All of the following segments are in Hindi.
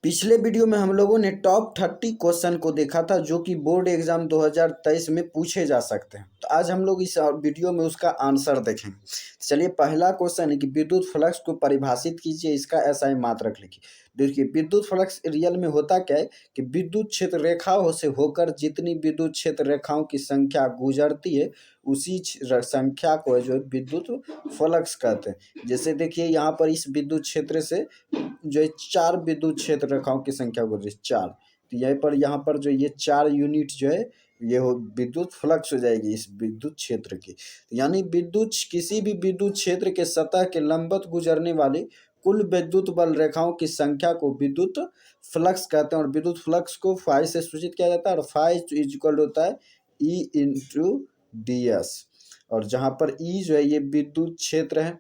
पिछले वीडियो में हम लोगों ने टॉप 30 क्वेश्चन को देखा था जो कि बोर्ड एग्जाम 2023 में पूछे जा सकते हैं। तो आज हम लोग इस वीडियो में उसका आंसर देखेंगे। चलिए, पहला क्वेश्चन है कि विद्युत फ्लक्स को परिभाषित कीजिए, इसका एसआई मात्रक लिखिए। देखिए, विद्युत फ्लक्स रियल में होता क्या है कि विद्युत क्षेत्र रेखाओं से होकर जितनी विद्युत क्षेत्र रेखाओं की संख्या गुजरती है उसी संख्या को जो है विद्युत फ्लक्स कहते हैं। जैसे देखिए, यहाँ पर इस विद्युत क्षेत्र से जो है 4 विद्युत क्षेत्र रेखाओं की संख्या गुजरी 4। तो यहाँ पर जो ये 4 यूनिट जो है ये हो विद्युत फ्लक्स हो जाएगी इस विद्युत क्षेत्र की। यानी किसी भी विद्युत क्षेत्र के सतह के लंबवत गुजरने वाली कुल विद्युत बल रेखाओं की संख्या को विद्युत फ्लक्स कहते हैं। और विद्युत फ्लक्स को फाई से सूचित किया जाता है और फाई इज इक्वल होता है ई इंटू डी एस। और जहाँ पर ई जो है ये विद्युत क्षेत्र है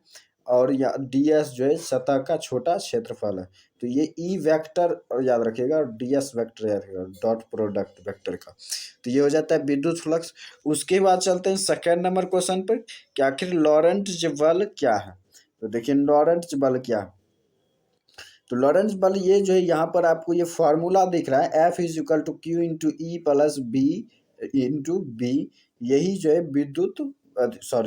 और या डी एस जो है सतह का छोटा क्षेत्रफल है। तो ये ई वेक्टर याद रखिएगा और डी एस वेक्टर याद रखिएगा, डॉट प्रोडक्ट वेक्टर का। तो ये हो जाता है विद्युत फ्लक्स। उसके बाद चलते हैं सेकेंड नंबर क्वेश्चन पर कि आखिर लॉरेंट्ज बल क्या है। तो देखिए, लॉरेंट्ज बल क्या है। तो लॉरेंट्ज बल ये जो है यहाँ पर आपको ये फॉर्मूला दिख रहा है, F is equal to Q into E plus B into B. यही जो है विद्युत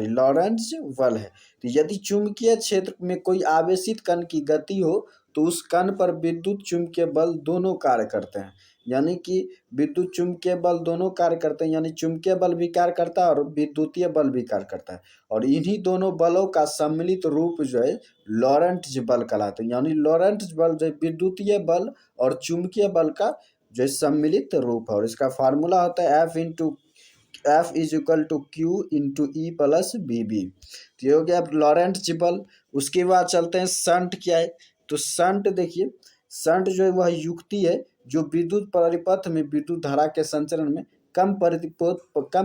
लॉरेंट्ज बल है। तो यदि चुंबकीय क्षेत्र में कोई आवेशित कण की गति हो तो उस कण पर विद्युत चुंबकीय बल दोनों कार्य करते हैं। यानी कि विद्युत चुंबकीय बल दोनों कार्य करते हैं, यानी चुंबकीय बल भी कार्य करता है और विद्युतीय बल भी कार्य करता है। और इन्हीं दोनों बलों का सम्मिलित रूप जो है लॉरेंट्ज बल कहलाते हैं। यानी लॉरेंट्ज बल जो है विद्युतीय बल और चुंबकीय बल का जो है सम्मिलित रूप है। और इसका फार्मूला होता है F is equal to Q into E plus B B. तो ये हो गया लॉरेंट्ज बल। उसके बाद चलते हैं शंट क्या है। तो शंट देखिए, शंट जो है वह युक्ति है जो विद्युत परिपथ में विद्युत धारा के संचरण में कम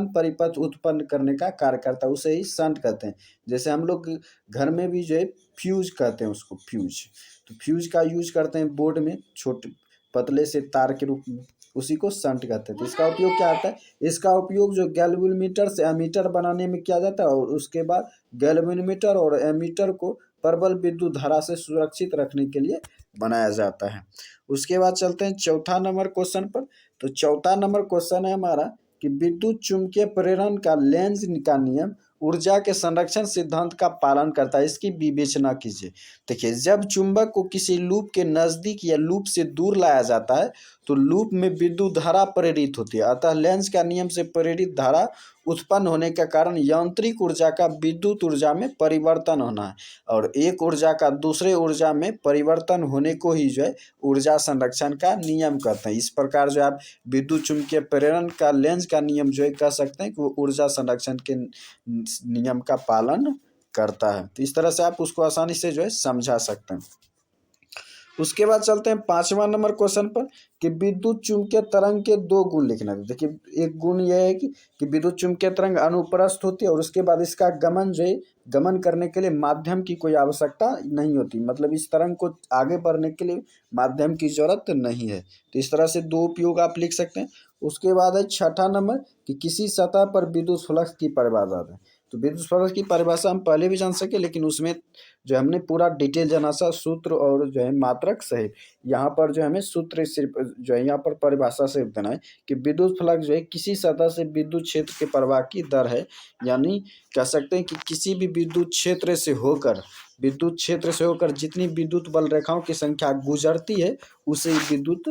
परिपथ उत्पन्न करने का कार्य करता है, उसे ही शंट कहते हैं। जैसे हम लोग घर में भी जो है फ्यूज कहते हैं उसको, फ्यूज। तो फ्यूज का यूज करते हैं बोर्ड में छोटे पतले से तार के रूप में, उसी को शंट कहते हैं। तो इसका उपयोग क्या आता है, इसका उपयोग जो गैल्वेनोमीटर से एमीटर बनाने में किया जाता है और उसके बाद गैल्वेनोमीटर और एमीटर को प्रबल विद्युत धारा से सुरक्षित रखने के लिए बनाया जाता है। उसके बाद चलते हैं चौथा नंबर क्वेश्चन पर। तो चौथा नंबर क्वेश्चन है हमारा कि विद्युत चुंबकीय प्रेरण का लेंज का नियम ऊर्जा के संरक्षण सिद्धांत का पालन करता है, इसकी विवेचना कीजिए। देखिए, जब चुंबक को किसी लूप के नजदीक या लूप से दूर लाया जाता है तो लूप में विद्युत धारा प्रेरित होती है, अतः लेंज का नियम से प्रेरित धारा उत्पन्न होने के कारण यांत्रिक ऊर्जा का विद्युत ऊर्जा में परिवर्तन होना है और एक ऊर्जा का दूसरे ऊर्जा में परिवर्तन होने को ही जो है ऊर्जा संरक्षण का नियम कहते हैं। इस प्रकार जो आप विद्युत चुंबकीय प्रेरण का लेंज का नियम जो है कह सकते हैं कि वो ऊर्जा संरक्षण के नियम का पालन करता है। तो इस तरह से आप उसको आसानी से जो है समझा सकते हैं। उसके बाद चलते हैं पांचवा नंबर क्वेश्चन पर कि विद्युत चुंबकीय तरंग के 2 गुण लिखना है। देखिए, एक गुण यह है कि विद्युत चुंबकीय तरंग अनुप्रस्थ होती है और उसके बाद इसका गमन जो है गमन करने के लिए माध्यम की कोई आवश्यकता नहीं होती, मतलब इस तरंग को आगे बढ़ने के लिए माध्यम की जरूरत नहीं है। तो इस तरह से 2 उपयोग आप लिख सकते हैं। उसके बाद है छठा नंबर कि किसी सतह पर विद्युत फ्लक्स की परिभाषा है। तो विद्युत फ्लक्स की परिभाषा हम पहले भी जान सके, लेकिन उसमें जो हमने पूरा डिटेल जाना सा सूत्र और जो है मात्रक सहित। यहाँ पर जो हमें सूत्र सिर्फ जो है यहाँ पर परिभाषा से देना है कि विद्युत फ्लक्स जो है किसी सतह से विद्युत क्षेत्र के प्रवाह की दर है। यानी कह सकते हैं कि किसी भी विद्युत क्षेत्र से होकर जितनी विद्युत बल रेखाओं की संख्या गुजरती है उसे विद्युत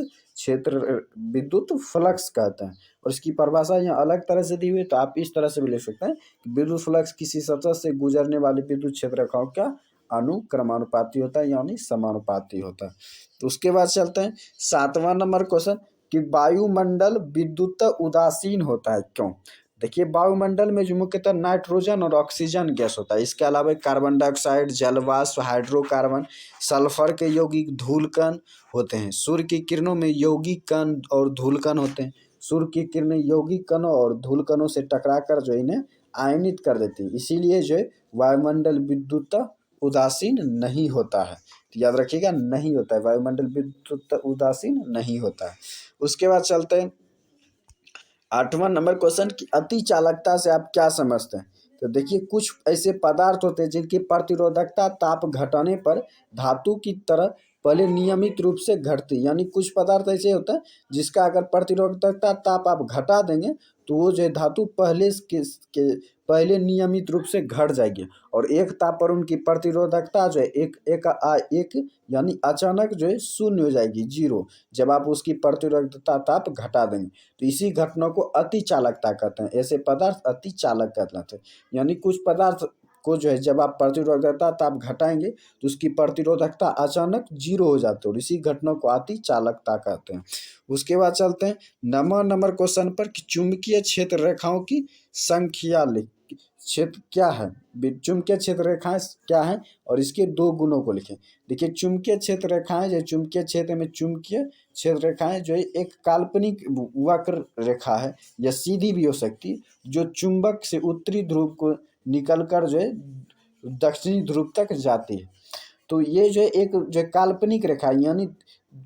फ्लक्स कहते हैं। और इसकी परिभाषा यहाँ अलग तरह से दी हुई है, तो आप इस तरह से भी ले सकते हैं कि विद्युत फ्लक्स किसी सतह से गुजरने वाली विद्युत क्षेत्र रेखाओं का अनुक्रमानुपाती होता है, यानी समानुपाती होता है। तो उसके बाद चलते हैं 7वां नंबर क्वेश्चन कि वायुमंडल विद्युत उदासीन होता है क्यों। देखिए, वायुमंडल में जो मुख्यतः नाइट्रोजन और ऑक्सीजन गैस होता है, इसके अलावा कार्बन डाइऑक्साइड, जलवाष्प, हाइड्रोकार्बन, सल्फर के यौगिक, धूलकण होते हैं। सूर्य की किरणों में यौगिक कण और धूलकण होते हैं। सूर्य की किरणें यौगिक कणों और धूलकणों से टकराकर जो इन्हें आयनित कर देती है, इसीलिए जो है वायुमंडल विद्युत उदासीन नहीं होता है। तो याद रखिएगा, नहीं होता है, वायुमंडल विद्युत उदासीन नहीं होता है। उसके बाद चलते हैं 8वां नंबर क्वेश्चन की अति चालकता से आप क्या समझते हैं। तो देखिए, कुछ ऐसे पदार्थ होते हैं जिनकी प्रतिरोधकता ताप घटाने पर धातु की तरह पहले नियमित रूप से घटती, यानी कुछ पदार्थ ऐसे होता है जिसका अगर प्रतिरोधकता ताप आप घटा देंगे तो वो जो है धातु पहले नियमित रूप से घट जाएगी, और एक ताप पर उनकी प्रतिरोधकता जो है एक यानी अचानक जो है शून्य हो जाएगी, जीरो, जब आप उसकी प्रतिरोधकता ताप घटा देंगे। तो इसी घटना को अति चालकता कहते हैं। ऐसे पदार्थ अति चालक कहलाते हैं। यानी कुछ पदार्थ को जो है जब आप प्रतिरोधकता ताप घटाएंगे तो उसकी प्रतिरोधकता अचानक जीरो हो जाती है, और इसी घटना को अति चालकता कहते हैं। उसके बाद चलते हैं नंबर क्वेश्चन पर कि चुंबकीय क्षेत्र रेखाओं की संख्या लिख। क्षेत्र क्या है, चुंबकीय क्षेत्र रेखाएं क्या है और इसके दो गुणों को लिखें। देखिए चुंबकीय क्षेत्र रेखाएं जो चुंबकीय क्षेत्र में चुंबकीय क्षेत्र रेखाएं जो है एक काल्पनिक वक्र रेखा है या सीधी भी हो सकती है, जो चुंबक से उत्तरी ध्रुव को निकलकर जो है दक्षिणी ध्रुव तक जाती है। तो ये जो है एक जो काल्पनिक रेखा है, यानी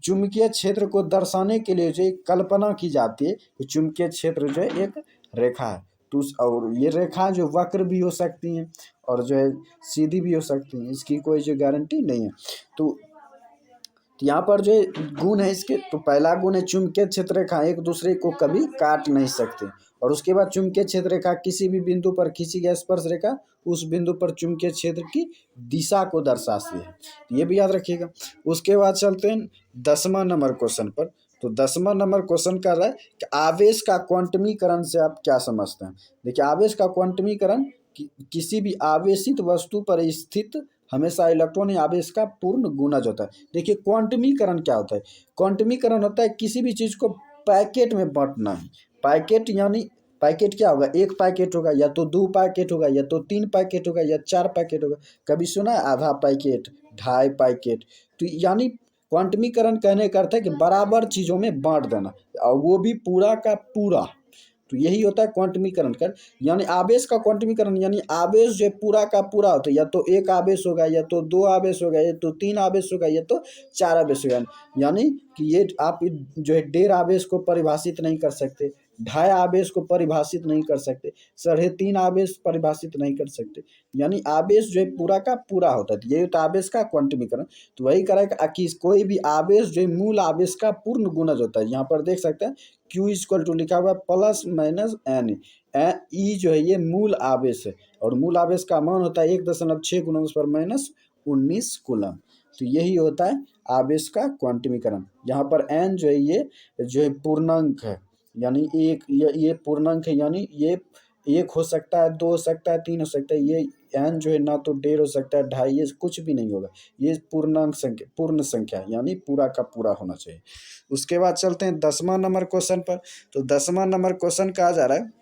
चुंबकीय क्षेत्र को दर्शाने के लिए जो कल्पना की जाती है कि चुंबकीय क्षेत्र जो है एक रेखा है। तो और ये रेखा जो वक्र भी हो सकती हैं और जो है सीधी भी हो सकती हैं, इसकी कोई जो गारंटी नहीं है। तो यहाँ पर जो गुण है इसके, तो पहला गुण है चुंबकीय क्षेत्र रेखा एक दूसरे को कभी काट नहीं सकते, और उसके बाद चुंबकीय क्षेत्र रेखा किसी भी बिंदु पर खींची गई स्पर्श रेखा उस बिंदु पर चुंबकीय क्षेत्र की दिशा को दर्शाती है, ये भी याद रखिएगा। उसके बाद चलते हैं 10वां नंबर क्वेश्चन पर। तो 10वां नंबर क्वेश्चन कर रहा है कि आवेश का क्वांटमीकरण से आप क्या समझते हैं। देखिए आवेश का क्वांटमीकरण किसी भी आवेशित वस्तु पर स्थित हमेशा इलेक्ट्रॉन या आवेश का पूर्ण गुणज होता है। देखिए क्वांटमीकरण क्या होता है, क्वांटमीकरण होता है किसी भी चीज़ को पैकेट में बांटना है। पैकेट यानी पैकेट क्या होगा, एक पैकेट होगा या तो 2 पैकेट होगा या तो 3 पैकेट होगा या 4 पैकेट होगा। कभी सुना है आधा पैकेट, 2.5 पैकेट। तो यानी क्वांटमीकरण कहने का अर्थ है कि बराबर चीज़ों में बांट देना, और वो भी पूरा का पूरा। तो यही होता है क्वांटमीकरण कर, यानी आवेश का क्वांटमीकरण, यानी आवेश जो पूरा का पूरा होता है, या तो एक आवेश होगा या तो 2 आवेश होगा या तो 3 आवेश होगा या तो 4 आवेश होगा। यानी कि ये आप जो है 1.5 आवेश को परिभाषित नहीं कर सकते, 2.5 आवेश को परिभाषित नहीं कर सकते, 3.5 आवेश परिभाषित नहीं कर सकते। यानी आवेश जो है पूरा का पूरा होता है। यही होता है आवेश का क्वांटमीकरण। तो वही करेगा कि कोई भी आवेश जो है मूल आवेश का पूर्ण गुणज होता है। यहाँ पर देख सकते हैं Q इक्वल टू लिखा हुआ है प्लस माइनस एन। ई जो है ये मूल आवेश है, और मूल आवेश का मान होता है 1.6 × 10⁻⁻19 कूलम। तो यही होता है आवेश का क्वांटमीकरण। यहाँ पर एन जो है ये जो है पूर्णांक है, यानी एक ये पूर्णांक है, यानी ये 1 हो सकता है, 2 हो सकता है, 3 हो सकता है। ये एन जो है ना तो 1.5 हो सकता है, 2.5, ये कुछ भी नहीं होगा। ये पूर्णांक संख्या, पूर्ण संख्या, यानी पूरा का पूरा होना चाहिए। उसके बाद चलते हैं 10वां नंबर क्वेश्चन पर। तो 10वां नंबर क्वेश्चन कहा जा रहा है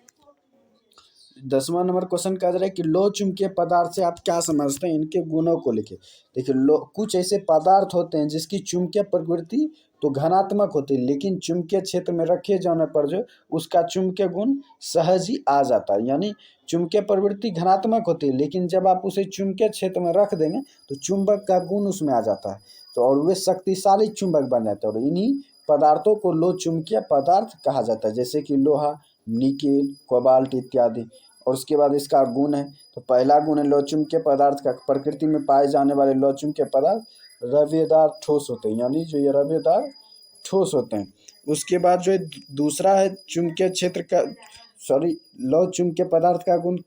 10वां नंबर क्वेश्चन कहा जा रहा है कि लो चुंबकीय पदार्थ से आप क्या समझते हैं, इनके गुणों को लिखे। देखिए कुछ ऐसे पदार्थ होते हैं जिसकी चुंबकीय प्रवृत्ति तो धनात्मक होती है, लेकिन चुंबकीय क्षेत्र में रखे जाने पर जो उसका चुंबकीय गुण सहज ही आ जाता है। यानी चुंबकीय प्रवृत्ति धनात्मक होती है, लेकिन जब आप उसे चुंबकीय क्षेत्र में रख देंगे तो चुंबक का गुण उसमें आ जाता है, तो और वे शक्तिशाली चुंबक बन जाते हैं, और इन्हीं पदार्थों को लो चुंबकीय पदार्थ कहा जाता है, जैसे कि लोहा, निकेल, कोबाल्ट इत्यादि। और उसके बाद इसका गुण है, तो पहला गुण है लौ चुंबकीय पदार्थ का, प्रकृति में पाए जाने वाले लौ चुंबकीय पदार्थ रवेदार ठोस होते हैं, यानी जो ये रवेदार ठोस होते हैं। उसके बाद जो है दूसरा है चुंबकीय क्षेत्र का लौ चुंबकीय पदार्थ का गुण,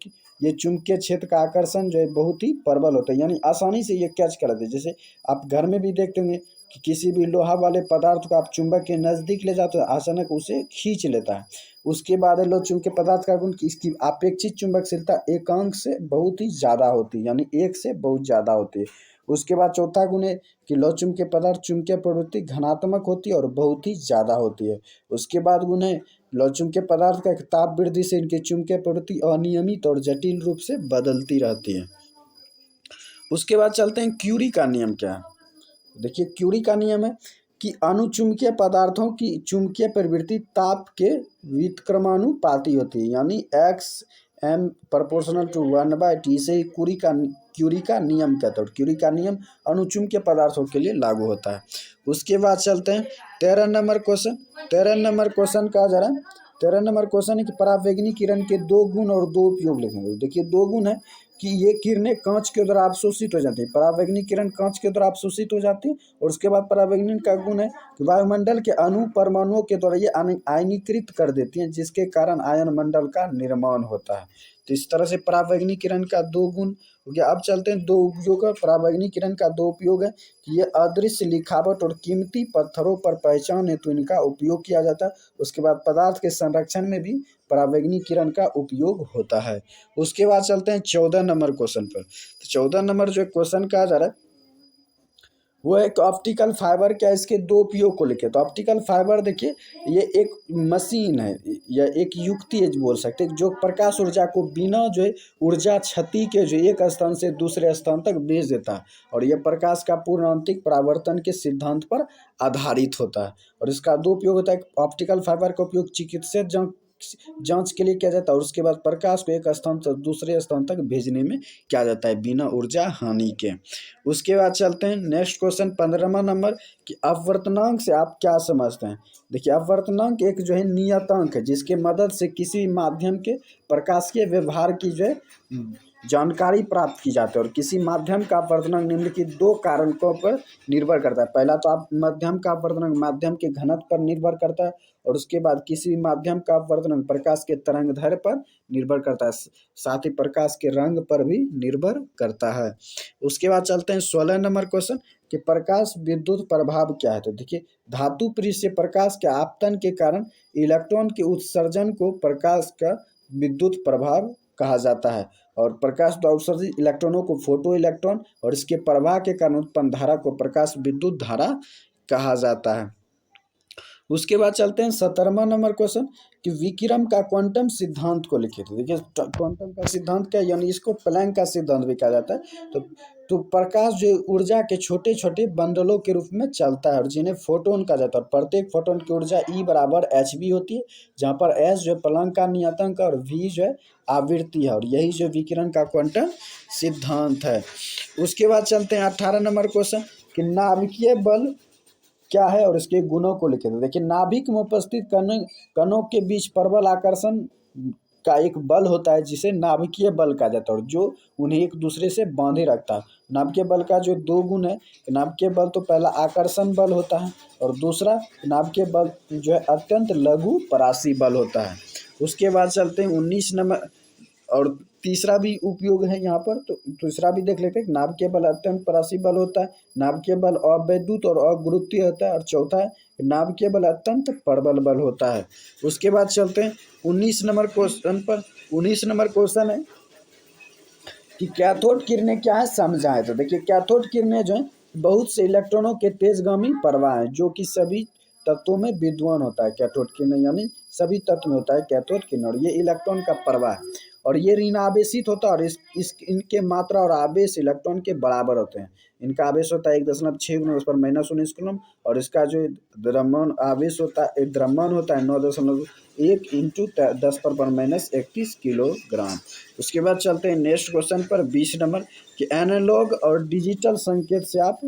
ये चुंबकीय क्षेत्र का आकर्षण जो है बहुत ही प्रबल होता है, यानी आसानी से ये कैच कर लेते हैं। जैसे आप घर में भी देखते होंगे कि किसी भी लोहा वाले पदार्थ को आप चुंबक के नज़दीक ले जाते हो, अचानक उसे खींच लेता है। उसके बाद लो चुंबकीय पदार्थ का गुण कि इसकी अपेक्षित चुंबकशीलता एकांक से बहुत ही ज़्यादा होती है, यानी 1 से बहुत ज़्यादा होती है। उसके बाद चौथा गुण है कि लौ चुंबकीय पदार्थ चुंबकीय प्रवृत्ति धनात्मक होती है और बहुत ही ज़्यादा होती है। उसके बाद गुण है लौ चुंबकीय पदार्थ का ताप वृद्धि से इनकी चुंबकीय प्रवृत्ति अनियमित और जटिल रूप से बदलती रहती है। उसके बाद चलते हैं क्यूरी का नियम क्या है। देखिए क्यूरी का नियम है कि अणुचुंबकीय पदार्थों की चुंबकीय प्रवृत्ति ताप के व्युत्क्रमानुपाती होती है, यानी XM प्रोपोर्शनल टू 1/T। इसे क्यूरी का नियम कहते हैं, और क्यूरी का नियम अणुचुंबकीय पदार्थों के लिए लागू होता है। उसके बाद चलते हैं 13 नंबर क्वेश्चन। 13 नंबर क्वेश्चन कहा जा रहा है 13 नंबर क्वेश्चन है कि परावैंगनी किरण के 2 गुण और 2 उपयोग लिखेंगे। देखिए 2 गुण है कि ये किरणें कांच के द्वारा अवशोषित हो जाती है। परावैंगनिक किरण कांच के द्वारा अवशोषित हो जाती है। और उसके बाद परावैंगनिक का गुण है कि वायुमंडल के अणु परमाणुओं के द्वारा ये आयनीकृत कर देती हैं, जिसके कारण आयन मंडल का निर्माण होता है। तो इस तरह से परावैंगनिक किरण का दो गुण हो गया। अब चलते हैं दो उपयोग है। परावैंगनिक किरण का दो उपयोग है कि ये अदृश्य लिखावट और कीमती पत्थरों पर पहचान हेतु इनका उपयोग किया जाता है। उसके बाद पदार्थ के संरक्षण में भी परावैंगनिक किरण का उपयोग होता है। उसके बाद चलते हैं 14 नंबर क्वेश्चन पर। तो 14 नंबर जो क्वेश्चन कहा जा रहा है वो एक ऑप्टिकल फाइबर क्या इसके दो उपयोग को लेके। तो ऑप्टिकल फाइबर देखिए ये एक मशीन है या एक युक्ति है बोल सकते हैं, जो प्रकाश ऊर्जा को बिना जो है ऊर्जा क्षति के जो एक स्थान से दूसरे स्थान तक भेज देता है। और यह प्रकाश का पूर्णांतिक परावर्तन के सिद्धांत पर आधारित होता है। और इसका दो उपयोग होता है। ऑप्टिकल फाइबर का उपयोग चिकित्सीय जांच के लिए किया जाता है। और उसके बाद प्रकाश को एक स्थान से दूसरे स्थान तक भेजने में किया जाता है बिना ऊर्जा हानि के। उसके बाद चलते हैं नेक्स्ट क्वेश्चन 15वां नंबर कि अपवर्तनांक से आप क्या समझते हैं। देखिए अपवर्तनांक एक जो है नियतांक है जिसके मदद से किसी माध्यम के प्रकाशीय व्यवहार की जो है जानकारी प्राप्त की जाती है। और किसी माध्यम का अपवर्तनांक निम्नलिखित दो कारकों पर निर्भर करता है। पहला तो आप माध्यम का अपवर्तनांक माध्यम के घनत्व पर निर्भर करता है। और उसके बाद किसी माध्यम का अपवर्तनांक प्रकाश के तरंगदैर्घ्य पर निर्भर करता है, साथ ही प्रकाश के रंग पर भी निर्भर करता है। उसके बाद चलते हैं 16 नंबर क्वेश्चन कि प्रकाश विद्युत प्रभाव क्या है। तो देखिए धातु पृष्ठ से प्रकाश के आपतन के कारण इलेक्ट्रॉन के उत्सर्जन को प्रकाश का विद्युत प्रभाव कहा जाता है। और प्रकाश द्वारा उत्सर्जित इलेक्ट्रॉनों को फोटो इलेक्ट्रॉन और इसके प्रवाह के कारण उत्पन्न धारा को प्रकाश विद्युत धारा कहा जाता है। उसके बाद चलते हैं 17वां नंबर क्वेश्चन कि विकिरण का क्वांटम सिद्धांत को लिखिए। तो देखिए क्वांटम का सिद्धांत क्या है, यानी इसको प्लैंक का सिद्धांत भी कहा जाता है। तो प्रकाश जो ऊर्जा के छोटे छोटे बंडलों के रूप में चलता है और जिन्हें फोटोन कहा जाता है। प्रत्येक फोटोन की ऊर्जा E बराबर hv होती है, जहाँ पर s जो है प्लैंक का नियतांक और v जो है आवृत्ति है। और यही जो विकिरण का क्वांटम सिद्धांत है। उसके बाद चलते हैं 18 नंबर क्वेश्चन कि नाभिकीय बल क्या है और इसके गुणों को लिखे। तो देखिए नाभिक में उपस्थित कणों के बीच प्रबल आकर्षण का एक बल होता है जिसे नाभिकीय बल कहा जाता है, और जो उन्हें एक दूसरे से बांधे रखता है। नाभिकीय बल का जो दो गुण है, नाभिकीय बल तो पहला आकर्षण बल होता है और दूसरा नाभिकीय बल जो है अत्यंत लघु परासी बल होता है। उसके बाद चलते हैं 19 नंबर और तीसरा भी उपयोग है यहाँ पर। तो तीसरा भी देख लेते हैं। नाभिकीय बल अत्यंत परासी बल होता है, नाभिकीय बल अवैद्युत और अगुरुत्वीय होता है, और चौथा है नाभिकीय बल अत्यंत प्रबल बल होता है। उसके बाद चलते हैं 19 नंबर क्वेश्चन पर। 19 नंबर क्वेश्चन है कि कैथोड किरणें क्या है समझाएं। तो देखिए कैथोड किरणें जो है बहुत से इलेक्ट्रॉनों के तेजगामी प्रवाह है जो कि सभी तत्वों में विद्यमान होता है। कैथोड किरणें यानी सभी तत्व में होता है कैथोड किरण, और ये इलेक्ट्रॉन का प्रवाह है। और ये ऋण आवेशित होता है और इनके मात्रा और आवेश इलेक्ट्रॉन के बराबर होते हैं। इनका आवेश होता है 1.6 × 10⁻19 कूलम, और इसका जो द्रव्यमान आवेश होता है द्रव्यमान होता है 9.1 × 10⁻31 किलोग्राम। उसके बाद चलते हैं नेक्स्ट क्वेश्चन पर 20 नंबर कि एनालॉग और डिजिटल संकेत से आप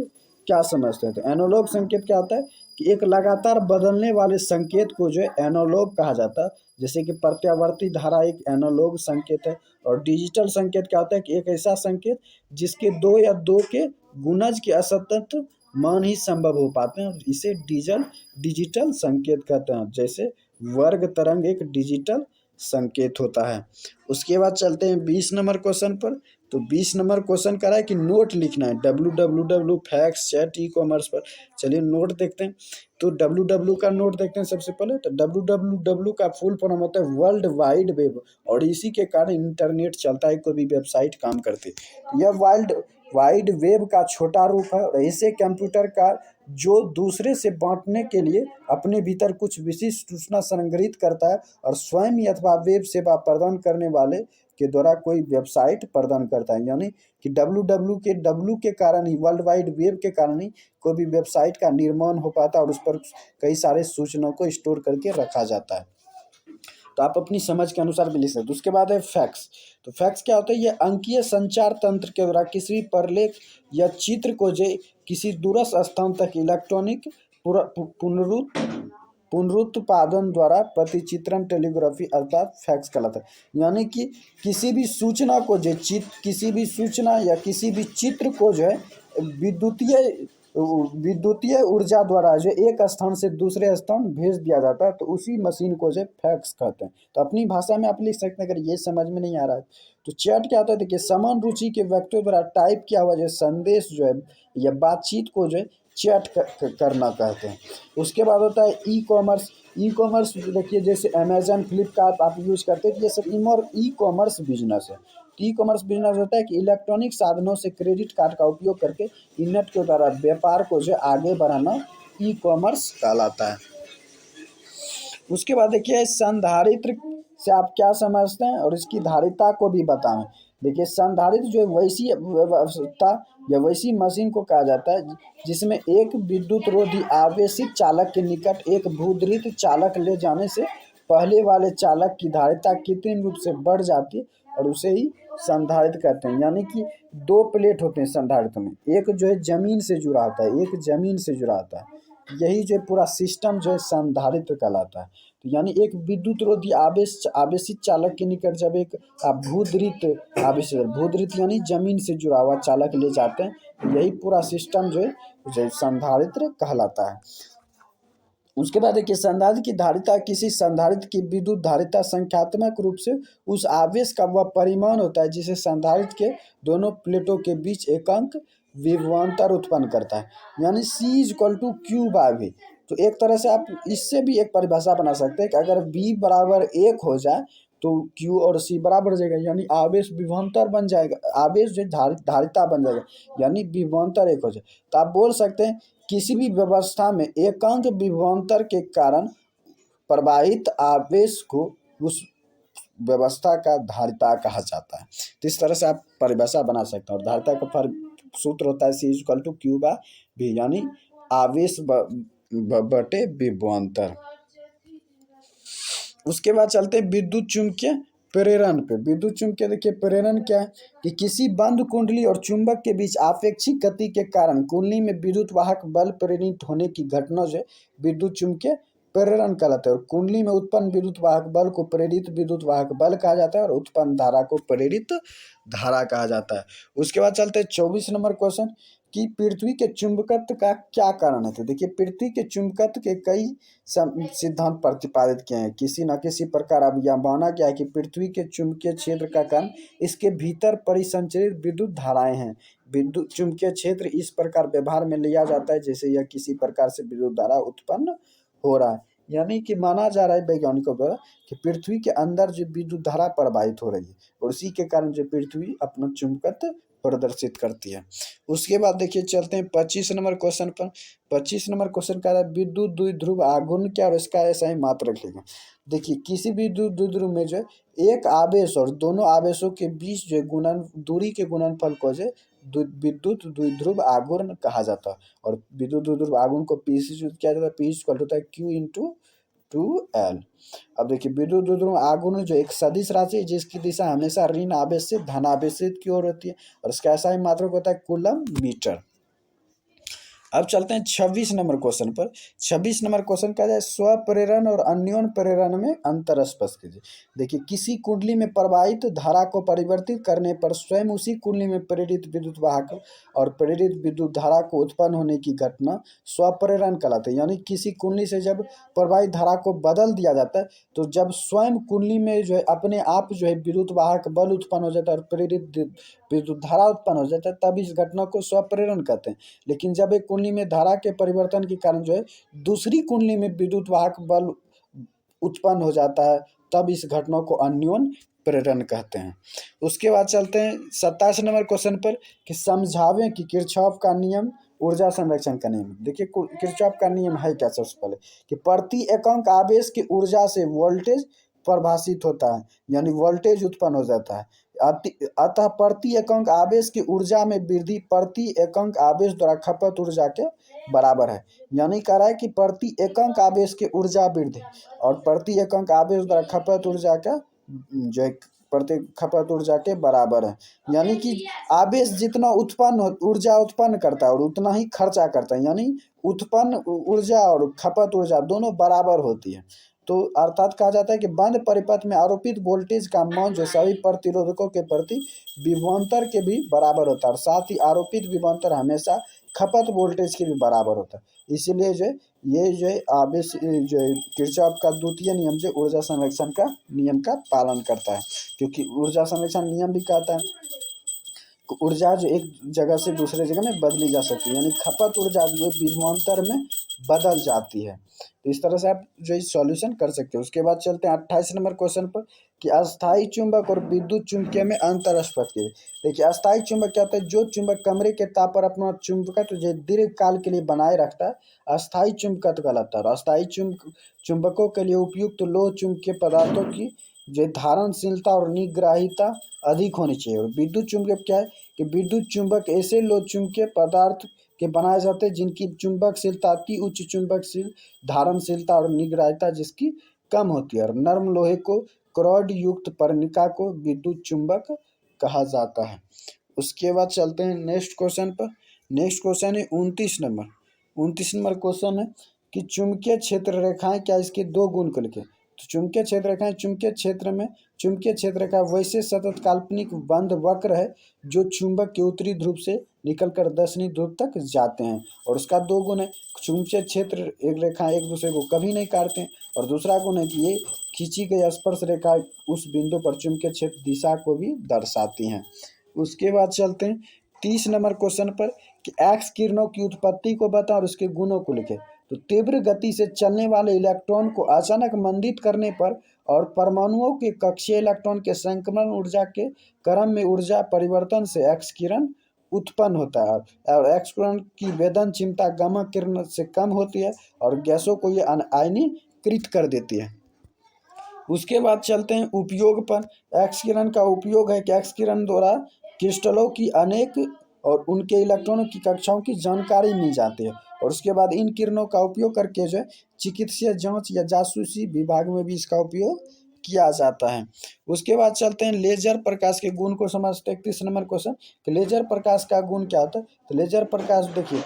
क्या समझते हैं। तो एनालॉग संकेत क्या होता है कि एक लगातार बदलने वाले संकेत को जो है एनालॉग कहा जाता है। जैसे कि प्रत्यावर्ती धारा एक एनालॉग संकेत है। और डिजिटल संकेत क्या होता है कि एक ऐसा संकेत जिसके दो या दो के गुणज के असतत मान ही संभव हो पाते हैं, इसे डिजिटल संकेत कहते हैं। जैसे वर्ग तरंग एक डिजिटल संकेत होता है। उसके बाद चलते हैं 20 नंबर क्वेश्चन पर। तो 20 नंबर क्वेश्चन कह रहा है कि नोट लिखना है www फैक्स चैट ई-कॉमर्स पर। चलिए नोट देखते हैं। तो www का नोट देखते हैं सबसे पहले। तो www का फुल फॉर्म होता है वर्ल्ड वाइड वेब, और इसी के कारण इंटरनेट चलता है, कोई भी वेबसाइट काम करती है। यह वर्ल्ड वाइड वेब का छोटा रूप है और ऐसे कंप्यूटर का जो दूसरे से बांटने के लिए अपने भीतर कुछ विशिष्ट सूचना संग्रहित करता है और स्वयं ही अथवा वेब सेवा प्रदान करने वाले के द्वारा कोई वेबसाइट प्रदान करता है। यानी कि डब्ल्यू के कारण ही, वर्ल्ड वाइड वेब के कारण ही कोई भी वेबसाइट का निर्माण हो पाता है और उस पर कई सारे सूचनाओं को स्टोर करके रखा जाता है। तो आप अपनी समझ के अनुसार भी लिख सकते हो। उसके बाद है फैक्स। तो फैक्स क्या होता है, ये अंकीय संचार तंत्र के द्वारा किसी भी प्रलेख या चित्र को जो किसी दूरस्थ स्थान तक इलेक्ट्रॉनिक पुनरुत्पादन द्वारा प्रतिचित्रण टेलीग्राफी अर्थात फैक्स कहलाता है। यानी कि किसी भी सूचना को जो किसी भी सूचना या किसी भी चित्र को जो है विद्युतीय ऊर्जा द्वारा जो एक स्थान से दूसरे स्थान भेज दिया जाता है, तो उसी मशीन को जो फैक्स कहते हैं। तो अपनी भाषा में आप लिख सकते हैं, अगर ये समझ में नहीं आ रहा है तो चैट क्या होता है। देखिए, समान रुचि के व्यक्तियों द्वारा टाइप किया हुआ जो संदेश जो है या बातचीत को जो है चैट करना कहते हैं। उसके बाद होता है ई कॉमर्स। ई कॉमर्स देखिए, जैसे अमेजन, फ्लिपकार्ट आप यूज करते हैं, ये सब ई कॉमर्स बिजनेस है। ई कॉमर्स बिजनेस होता है कि इलेक्ट्रॉनिक साधनों से क्रेडिट कार्ड का उपयोग करके इंटरनेट के द्वारा व्यापार को जो आगे बढ़ाना ई कॉमर्स कहलाता है। उसके बाद देखिए, संधारित्र से आप क्या समझते हैं और इसकी धारिता को भी बताएं। देखिए, संधारित्र जो वैसी व्यवस्था या वैसी मशीन को कहा जाता है जिसमें एक विद्युत रोधी आवेशित चालक के निकट एक भूधृत चालक ले जाने से पहले वाले चालक की धारिता कृत्रिम रूप से बढ़ जाती है और उसे ही संधारित्र कहते हैं। यानी कि दो प्लेट होते हैं संधारित्र में, एक जो है जमीन से जुड़ा होता है, एक जमीन से जुड़ा होता है। यही जो पूरा सिस्टम जो है संधारित्र कहलाता है। तो यानी एक विद्युत रोधी आवेशित चालक के निकट जब एक भूधृत यानी जमीन से जुड़ा हुआ चालक ले जाते हैं, तो यही पूरा सिस्टम जो है संधारित्र कहलाता है। उसके बाद देखिए, संधारित्र की धारिता किसी संधारित्र की विद्युत धारिता संख्यात्मक रूप से उस आवेश का वह परिमाण होता है जिसे संधारित्र के दोनों प्लेटों के बीच एकांक विभवांतर उत्पन्न करता है। यानी C=Q/V। तो एक तरह से आप इससे भी एक परिभाषा बना सकते हैं कि अगर V बराबर 1 हो जाए तो Q और C बराबर हो जाएगा, यानी आवेश विभवांतर बन जाएगा, आवेश जो धारिता बन जाएगा, यानी विभवांतर 1 हो जाए। तो आप बोल सकते हैं किसी भी व्यवस्था में एकांक विभवांतर के कारण प्रवाहित आवेश को उस व्यवस्था का धारिता कहा जाता है। तो इस तरह से आप परिभाषा बना सकते हैं। और धारिता का सूत्र होता है C=Q/V, यानी आवेश बटे विभवांतर। उसके बाद चलते हैं विद्युत चुम्बकीय प्रेरण पे। विद्युत चुम्बकीय देखिए प्रेरण क्या है कि किसी बंद कुंडली और चुंबक के बीच आपेक्षिक गति के कारण कुंडली में विद्युत वाहक बल प्रेरित होने की घटना जो विद्युत चुम्बकीय प्रेरण कहलाता है। और कुंडली में उत्पन्न विद्युत वाहक बल को प्रेरित विद्युत वाहक बल कहा जाता है और उत्पन्न धारा को प्रेरित धारा कहा जाता है। उसके बाद चलते हैं 24 नंबर क्वेश्चन कि पृथ्वी के चुंबकत्व का क्या कारण है। तो देखिए, पृथ्वी के चुंबकत्व के कई सिद्धांत प्रतिपादित किए हैं। किसी न किसी प्रकार अब यह माना गया है कि पृथ्वी के चुंबकीय क्षेत्र का कारण इसके भीतर परिसंचरित विद्युत धाराएं हैं। विद्युत चुंबकीय क्षेत्र इस प्रकार व्यवहार में लिया जाता है जैसे यह किसी प्रकार से विद्युत धारा उत्पन्न हो रहा है। यानी कि माना जा रहा है वैज्ञानिकों द्वारा कि पृथ्वी के अंदर जो विद्युत धारा प्रवाहित हो रही है और उसी के कारण जो पृथ्वी अपना चुंबकत्व प्रदर्शित करती है। उसके बाद देखिए, चलते हैं 25 नंबर क्वेश्चन पर। 25 नंबर क्वेश्चन का है विद्युत द्विध्रुव आघूर्ण क्या और इसका ऐसा ही मात्रक लिखा। देखिए, किसी भी द्विध्रुव में जो एक आवेश और दोनों आवेशों के बीच जो दूरी के गुणनफल को जो विद्युत द्विध्रुव आघूर्ण कहा जाता है। और विद्युत द्विध्रुव आघूर्ण को P से किया जाता है। P होता है Q/2L। अब देखिए, विद्युत द्विध्रुव आघूर्ण जो एक सदिश राशि है जिसकी दिशा हमेशा ऋण आवेश से धन आवेशित की ओर होती है और इसका ऐसा ही मात्रक होता है कूलम मीटर। अब चलते हैं 26 नंबर क्वेश्चन पर। 26 नंबर क्वेश्चन कहा जाए स्वप्रेरण और अन्योन प्रेरण में अंतर स्पष्ट कीजिए। देखिए, किसी कुंडली में प्रवाहित धारा को परिवर्तित करने पर स्वयं उसी कुंडली में प्रेरित विद्युत वाहक और प्रेरित विद्युत धारा को उत्पन्न होने की घटना स्वप्रेरण कहलाते हैं। यानी किसी कुंडली से जब प्रवाहित धारा को बदल दिया जाता है तो जब स्वयं कुंडली में जो है अपने आप जो है विद्युत वाहक बल उत्पन्न हो जाता है और प्रेरित विद्युत धारा उत्पन्न हो जाता है, तब इस घटना को स्वप्रेरण कहते हैं। लेकिन जब एक कुंडली में धारा के परिवर्तन के कारण जो है दूसरी कुंडली में विद्युत वाहक बल उत्पन्न हो जाता है, तब इस घटना को अन्योन प्रेरण कहते हैं। उसके बाद चलते हैं 27 नंबर क्वेश्चन पर कि समझावें कि किरचॉफ का नियम ऊर्जा संरक्षण का नियम। देखिए, किरचॉफ का नियम है क्या। सबसे पहले कि प्रति एकांक आवेश की ऊर्जा से वोल्टेज परिभाषित होता है, यानी वोल्टेज उत्पन्न हो जाता है। अतः प्रति एकांक आवेश की ऊर्जा में वृद्धि प्रति एकांक आवेश द्वारा खपत ऊर्जा के बराबर है। यानी कह रहा है कि प्रति एकांक आवेश की ऊर्जा वृद्धि और प्रति एकांक आवेश द्वारा खपत ऊर्जा का जो है प्रति खपत ऊर्जा के बराबर है। यानी कि आवेश जितना ऊर्जा उत्पन्न करता है और उतना ही खर्चा करता है, यानी उत्पन्न ऊर्जा और खपत ऊर्जा दोनों बराबर होती है। तो अर्थात कहा जाता है कि बंद परिपथ में आरोपित वोल्टेज का मान जो सभी प्रतिरोधकों के प्रति विभवांतर के भी बराबर होता है और साथ ही आरोपित विभवांतर हमेशा खपत वोल्टेज के भी बराबर होता है। इसीलिए जो ये जो आवेश जो किरचॉफ का द्वितीय नियम जो ऊर्जा संरक्षण का नियम का पालन करता है, क्योंकि ऊर्जा संरक्षण नियम भी कहता है ऊर्जा जो एक जगह से दूसरे जगह में बदली जा सकती है, यानी खपत ऊर्जा जो विभवांतर में बदल जाती है। तो इस तरह से आप जो सॉल्यूशन कर सकते हो। उसके बाद चलते हैं 28 नंबर क्वेश्चन पर कि अस्थायी चुंबक और विद्युत चुम्बकीय में अंतर स्पष्ट कीजिए। देखिए अस्थायी चुंबक क्या होता है, जो चुंबक कमरे के ताप पर अपना चुंबकत्व जो दीर्घ काल के लिए बनाए रखता है, अस्थायी चुंबकत्व कहलाता है। और अस्थायी चुंबकों के लिए उपयुक्त लोह चुंबकीय पदार्थों की जो धारणशीलता और निग्राहिता अधिक होनी चाहिए। और विद्युत चुंबक क्या है कि विद्युत चुंबक ऐसे लोह चुंबकीय पदार्थ के बनाए जाते हैं जिनकी चुंबकशीलता अति उच्च चुंबकशील धारणशीलता और निग्राहिता जिसकी कम होती है। और नर्म लोहे को क्रोड युक्त पर्णिका को विद्युत चुंबक कहा जाता है। उसके बाद चलते हैं नेक्स्ट क्वेश्चन पर। नेक्स्ट क्वेश्चन है 29 नंबर क्वेश्चन है कि चुंबकीय क्षेत्र रेखाएं क्या इसके दो गुण को लिखे। तो चुंबकीय क्षेत्र रेखाएं चुंबकीय क्षेत्र रेखा वैसे सतत काल्पनिक बंद वक्र है जो चुंबक के उत्तरी ध्रुव से निकलकर दक्षिणी ध्रुव तक जाते हैं। और उसका दो गुण है, चुंबकीय क्षेत्र एक रेखा एक दूसरे को कभी नहीं काटते हैं। और दूसरा गुण है कि ये खींची गई स्पर्श रेखा उस बिंदु पर चुंबकीय क्षेत्र दिशा को भी दर्शाती हैं। उसके बाद चलते हैं 30 नंबर क्वेश्चन पर कि एक्स किरणों की उत्पत्ति को बताओ और उसके गुणों को लिखें। तो तीव्र गति से चलने वाले इलेक्ट्रॉन को अचानक मंदित करने पर और परमाणुओं के कक्षीय इलेक्ट्रॉन के संक्रमण ऊर्जा के क्रम में ऊर्जा परिवर्तन से एक्स किरण उत्पन्न होता है। और एक्स किरण की वेदन क्षमता गामा किरण से कम होती है और गैसों को ये आयनीकृत कर देती है। उसके बाद चलते हैं उपयोग पर। एक्स किरण का उपयोग है कि एक्स किरण द्वारा क्रिस्टलों की अनेक और उनके इलेक्ट्रॉनों की कक्षाओं की जानकारी मिल जाती है। और उसके बाद इन किरणों का उपयोग करके जो है चिकित्सीय जांच या जासूसी विभाग में भी इसका उपयोग किया जाता है। उसके बाद चलते हैं लेजर प्रकाश के गुण को समझते हैं। 31 नंबर क्वेश्चन कि लेजर प्रकाश का गुण क्या होता है। तो लेजर प्रकाश देखिए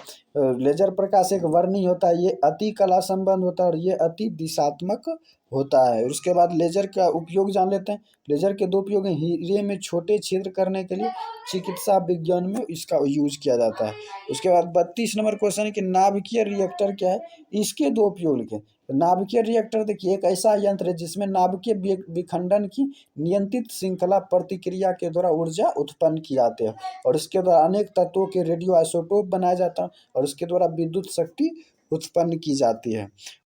लेजर प्रकाश एक वर्णीय होता है, ये अति कला संबंध होता है और ये अति दिशात्मक होता है। उसके बाद लेजर का उपयोग जान लेते हैं। लेजर के दो उपयोग हैं, हीरे में छोटे छिद्र करने के लिए चिकित्सा विज्ञान में इसका यूज किया जाता है। उसके बाद 32 नंबर क्वेश्चन है कि नाभिकीय रिएक्टर क्या है, इसके दो उपयोग लिखे। नाभिकीय रिएक्टर देखिए एक ऐसा यंत्र है जिसमें नाभिकीय विखंडन की नियंत्रित श्रृंखला प्रतिक्रिया के द्वारा ऊर्जा उत्पन्न की जाती है और इसके द्वारा अनेक तत्वों के रेडियो आइसोटोप बनाया जाता है और इसके द्वारा विद्युत शक्ति उत्पन्न की जाती है।